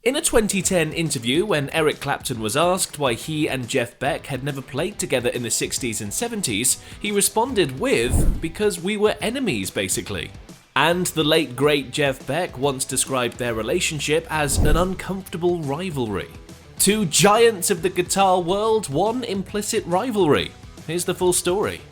In a 2010 interview, when Eric Clapton was asked why he and Jeff Beck had never played together in the 60s and 70s, he responded with, "Because we were enemies, basically." And the late great Jeff Beck once described their relationship as an uncomfortable rivalry. Two giants of the guitar world, one implicit rivalry. Here's the full story.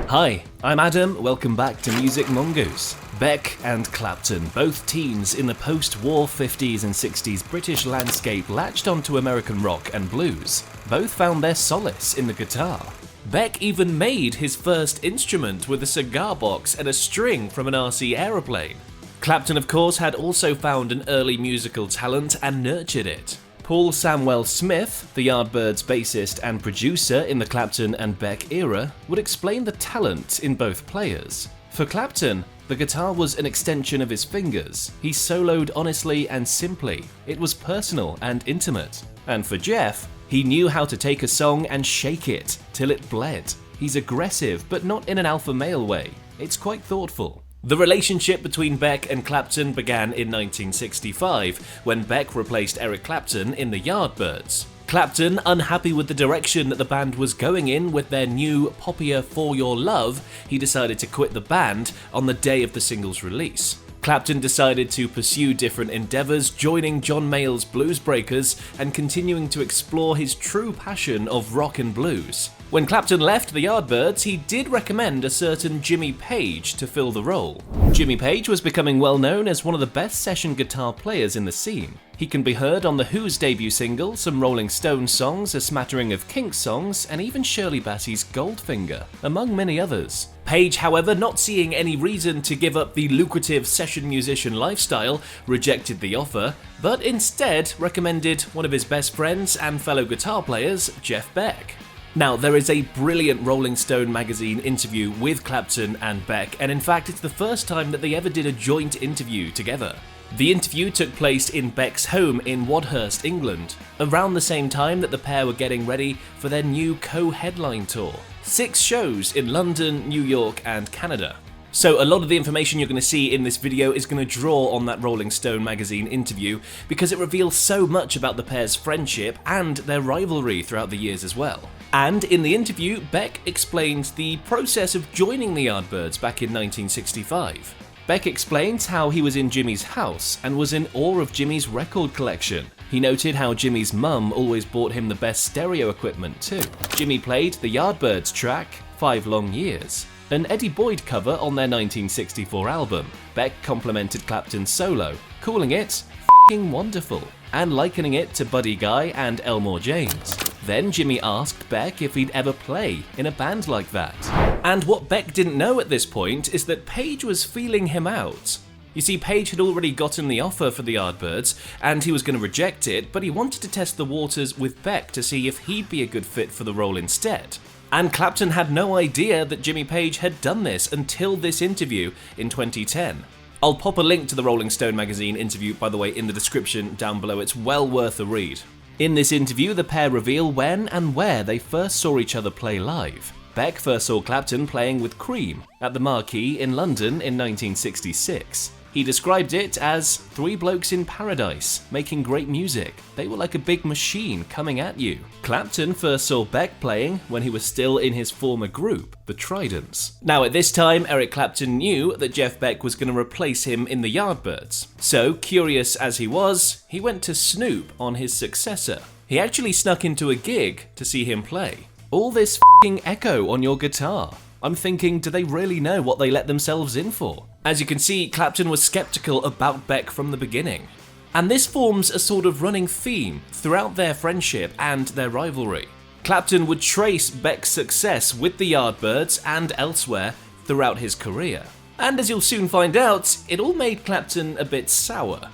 Hi, I'm Adam, welcome back to Music Mongoose. Beck and Clapton, both teens in the post-war 50s and 60s British landscape, latched onto American rock and blues. Both found their solace in the guitar. Beck even made his first instrument with a cigar box and a string from an RC aeroplane. Clapton, of course, had also found an early musical talent and nurtured it. Paul Samwell Smith, the Yardbirds bassist and producer in the Clapton and Beck era, would explain the talent in both players. For Clapton, the guitar was an extension of his fingers. He soloed honestly and simply. It was personal and intimate. And for Jeff, he knew how to take a song and shake it till it bled. He's aggressive, but not in an alpha male way. It's quite thoughtful. The relationship between Beck and Clapton began in 1965, when Beck replaced Eric Clapton in the Yardbirds. Clapton, unhappy with the direction that the band was going in with their new, poppier For Your Love, he decided to quit the band on the day of the single's release. Clapton decided to pursue different endeavors, joining John Mayall's Blues Breakers and continuing to explore his true passion of rock and blues. When Clapton left the Yardbirds, he did recommend a certain Jimmy Page to fill the role. Jimmy Page was becoming well known as one of the best session guitar players in the scene. He can be heard on The Who's debut single, some Rolling Stones songs, a smattering of Kinks songs, and even Shirley Bassey's Goldfinger, among many others. Page, however, not seeing any reason to give up the lucrative session musician lifestyle, rejected the offer, but instead recommended one of his best friends and fellow guitar players, Jeff Beck. Now, there is a brilliant Rolling Stone magazine interview with Clapton and Beck, and in fact it's the first time that they ever did a joint interview together. The interview took place in Beck's home in Wadhurst, England, around the same time that the pair were getting ready for their new co-headline tour. 6 shows in London, New York and Canada. So a lot of the information you're going to see in this video is going to draw on that Rolling Stone magazine interview because it reveals so much about the pair's friendship and their rivalry throughout the years as well. And in the interview, Beck explains the process of joining the Yardbirds back in 1965. Beck explains how he was in Jimmy's house and was in awe of Jimmy's record collection. He noted how Jimmy's mum always bought him the best stereo equipment too. Jimmy played the Yardbirds track, 5 Long Years, an Eddie Boyd cover on their 1964 album. Beck complimented Clapton's solo, calling it f***ing wonderful, and likening it to Buddy Guy and Elmore James. Then Jimmy asked Beck if he'd ever play in a band like that. And what Beck didn't know at this point is that Page was feeling him out. You see, Page had already gotten the offer for the Yardbirds, and he was going to reject it, but he wanted to test the waters with Beck to see if he'd be a good fit for the role instead. And Clapton had no idea that Jimmy Page had done this until this interview in 2010. I'll pop a link to the Rolling Stone magazine interview, by the way, in the description down below. It's well worth a read. In this interview, the pair reveal when and where they first saw each other play live. Beck first saw Clapton playing with Cream at the Marquee in London in 1966. He described it as 3 blokes in paradise, making great music. They were like a big machine coming at you. Clapton first saw Beck playing when he was still in his former group, the Tridents. Now at this time, Eric Clapton knew that Jeff Beck was going to replace him in the Yardbirds. So, curious as he was, he went to snoop on his successor. He actually snuck into a gig to see him play. All this f***ing echo on your guitar. I'm thinking, do they really know what they let themselves in for? As you can see, Clapton was skeptical about Beck from the beginning. And this forms a sort of running theme throughout their friendship and their rivalry. Clapton would trace Beck's success with the Yardbirds and elsewhere throughout his career. And as you'll soon find out, it all made Clapton a bit sour.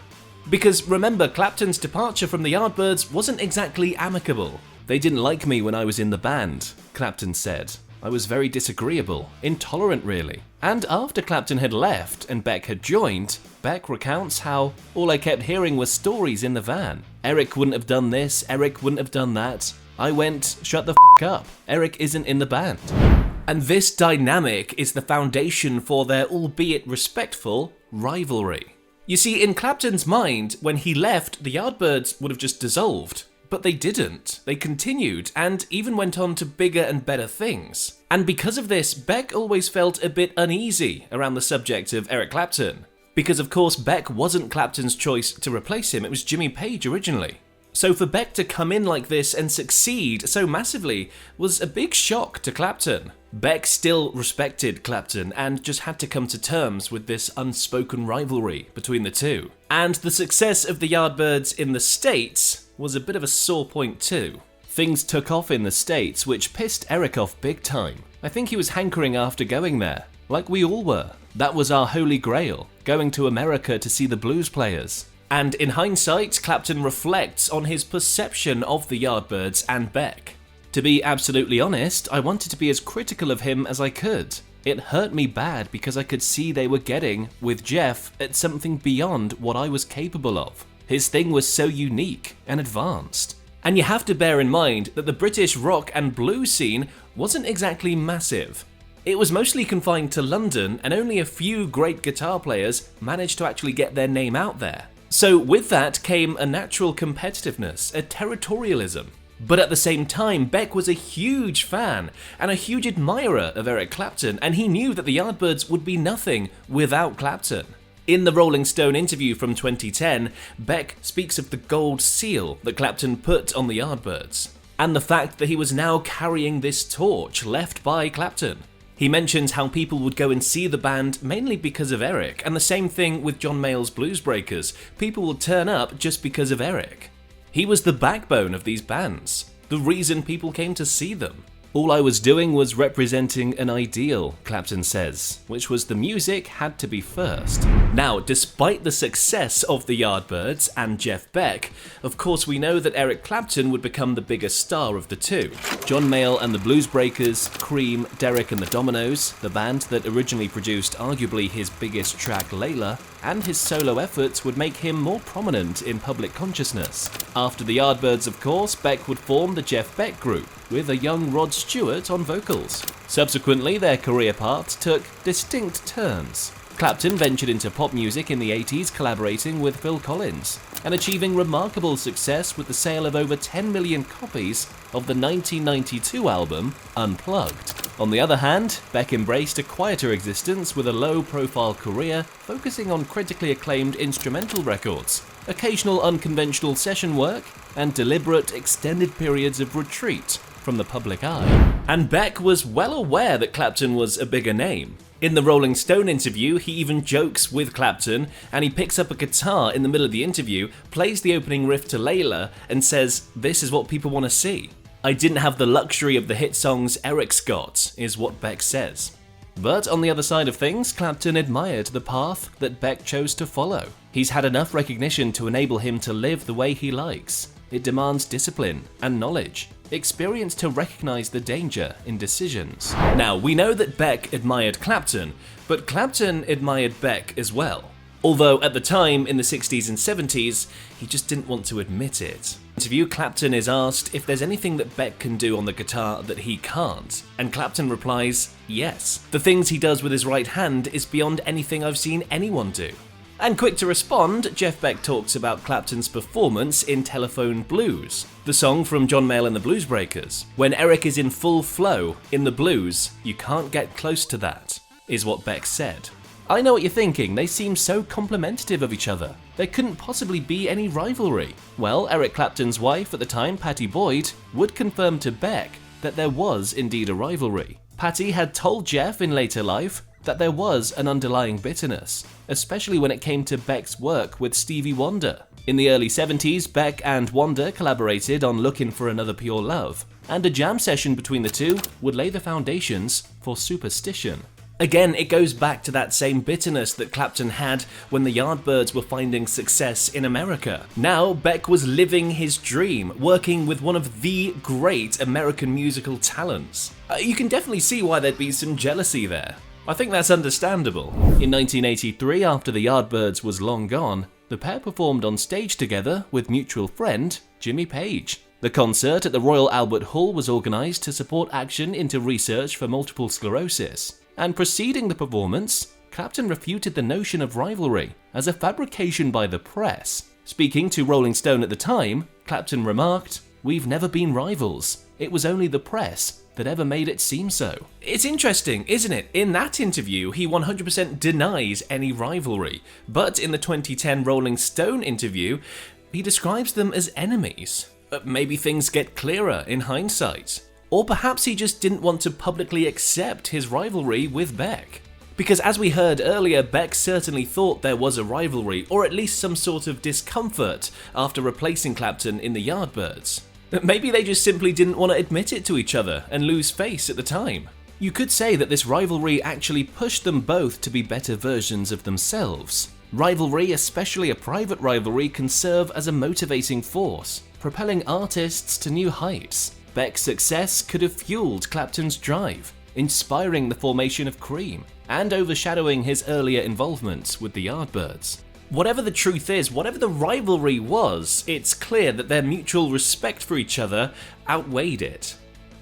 Because remember, Clapton's departure from the Yardbirds wasn't exactly amicable. "They didn't like me when I was in the band," Clapton said. "I was very disagreeable, intolerant really." And after Clapton had left and Beck had joined, Beck recounts how all I kept hearing was stories in the van. Eric wouldn't have done this, Eric wouldn't have done that. I went, shut the f*** up, Eric isn't in the band. And this dynamic is the foundation for their, albeit respectful, rivalry. You see, in Clapton's mind, when he left, the Yardbirds would have just dissolved. But they didn't. They continued, and even went on to bigger and better things. And because of this, Beck always felt a bit uneasy around the subject of Eric Clapton. Because of course Beck wasn't Clapton's choice to replace him, it was Jimmy Page originally. So for Beck to come in like this and succeed so massively was a big shock to Clapton. Beck still respected Clapton and just had to come to terms with this unspoken rivalry between the two. And the success of the Yardbirds in the States was a bit of a sore point too. Things took off in the States, which pissed Eric off big time. I think he was hankering after going there, like we all were. That was our holy grail, going to America to see the blues players. And in hindsight, Clapton reflects on his perception of the Yardbirds and Beck. To be absolutely honest, I wanted to be as critical of him as I could. It hurt me bad because I could see they were getting, with Jeff, at something beyond what I was capable of. His thing was so unique and advanced. And you have to bear in mind that the British rock and blues scene wasn't exactly massive. It was mostly confined to London, and only a few great guitar players managed to actually get their name out there. So with that came a natural competitiveness, a territorialism. But at the same time, Beck was a huge fan and a huge admirer of Eric Clapton, and he knew that the Yardbirds would be nothing without Clapton. In the Rolling Stone interview from 2010, Beck speaks of the gold seal that Clapton put on the Yardbirds, and the fact that he was now carrying this torch left by Clapton. He mentions how people would go and see the band mainly because of Eric, and the same thing with John Mayall's Blues Breakers. People would turn up just because of Eric. He was the backbone of these bands, the reason people came to see them. All I was doing was representing an ideal, Clapton says, which was the music had to be first. Now, despite the success of the Yardbirds and Jeff Beck, of course we know that Eric Clapton would become the biggest star of the two. John Mayall and the Blues Breakers, Cream, Derek and the Dominoes, the band that originally produced arguably his biggest track Layla, and his solo efforts would make him more prominent in public consciousness. After the Yardbirds, of course, Beck would form the Jeff Beck Group, with a young Rod Stewart on vocals. Subsequently, their career paths took distinct turns. Clapton ventured into pop music in the 80s, collaborating with Phil Collins, and achieving remarkable success with the sale of over 10 million copies of the 1992 album Unplugged. On the other hand, Beck embraced a quieter existence with a low-profile career, focusing on critically acclaimed instrumental records, occasional unconventional session work, and deliberate extended periods of retreat from the public eye. And Beck was well aware that Clapton was a bigger name. In the Rolling Stone interview, he even jokes with Clapton, and he picks up a guitar in the middle of the interview, plays the opening riff to Layla, and says, "This is what people want to see. I didn't have the luxury of the hit songs Eric's got," is what Beck says. But on the other side of things, Clapton admired the path that Beck chose to follow. He's had enough recognition to enable him to live the way he likes. It demands discipline and knowledge, experience to recognize the danger in decisions. Now, we know that Beck admired Clapton, but Clapton admired Beck as well. Although at the time, in the 60s and 70s, he just didn't want to admit it. In the interview, Clapton is asked if there's anything that Beck can do on the guitar that he can't, and Clapton replies, yes. The things he does with his right hand is beyond anything I've seen anyone do. And quick to respond, Jeff Beck talks about Clapton's performance in Telephone Blues, the song from John Mayall and the Blues Breakers. When Eric is in full flow in the blues, you can't get close to that, is what Beck said. I know what you're thinking, they seem so complementative of each other. There couldn't possibly be any rivalry. Well, Eric Clapton's wife at the time, Pattie Boyd, would confirm to Beck that there was indeed a rivalry. Pattie had told Jeff in later life that there was an underlying bitterness, especially when it came to Beck's work with Stevie Wonder. In the early 70s, Beck and Wonder collaborated on Lookin' for Another Pure Love, and a jam session between the two would lay the foundations for Superstition. Again, it goes back to that same bitterness that Clapton had when the Yardbirds were finding success in America. Now, Beck was living his dream, working with one of the great American musical talents. You can definitely see why there'd be some jealousy there. I think that's understandable. In 1983, after the Yardbirds was long gone, the pair performed on stage together with mutual friend Jimmy Page. The concert at the Royal Albert Hall was organised to support action into research for multiple sclerosis. And preceding the performance, Clapton refuted the notion of rivalry as a fabrication by the press. Speaking to Rolling Stone at the time, Clapton remarked, "We've never been rivals. It was only the press that ever made it seem so." It's interesting, isn't it? In that interview, he 100% denies any rivalry, but in the 2010 Rolling Stone interview, he describes them as enemies. Maybe things get clearer in hindsight. Or perhaps he just didn't want to publicly accept his rivalry with Beck. Because as we heard earlier, Beck certainly thought there was a rivalry, or at least some sort of discomfort after replacing Clapton in the Yardbirds. Maybe they just simply didn't want to admit it to each other and lose face at the time. You could say that this rivalry actually pushed them both to be better versions of themselves. Rivalry, especially a private rivalry, can serve as a motivating force, propelling artists to new heights. Beck's success could have fueled Clapton's drive, inspiring the formation of Cream, and overshadowing his earlier involvement with the Yardbirds. Whatever the truth is, whatever the rivalry was, it's clear that their mutual respect for each other outweighed it.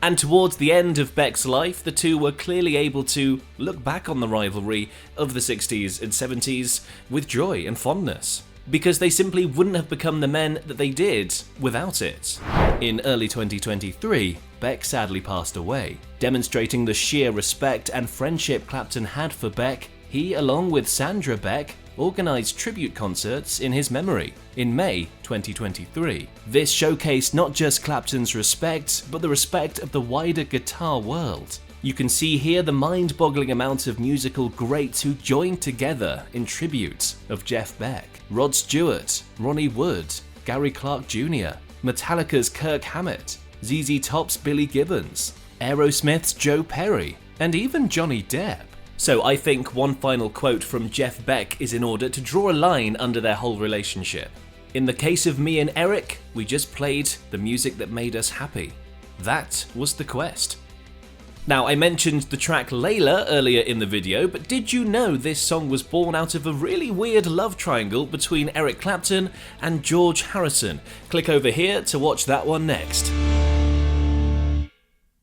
And towards the end of Beck's life, the two were clearly able to look back on the rivalry of the 60s and 70s with joy and fondness, because they simply wouldn't have become the men that they did without it. In early 2023, Beck sadly passed away. Demonstrating the sheer respect and friendship Clapton had for Beck, he, along with Sandra Beck, organised tribute concerts in his memory in May 2023. This showcased not just Clapton's respect, but the respect of the wider guitar world. You can see here the mind-boggling amount of musical greats who joined together in tribute of Jeff Beck, Rod Stewart, Ronnie Wood, Gary Clark Jr., Metallica's Kirk Hammett, ZZ Top's Billy Gibbons, Aerosmith's Joe Perry, and even Johnny Depp. So I think one final quote from Jeff Beck is in order to draw a line under their whole relationship. "In the case of me and Eric, we just played the music that made us happy. That was the quest." Now, I mentioned the track Layla earlier in the video, but did you know this song was born out of a really weird love triangle between Eric Clapton and George Harrison? Click over here to watch that one next.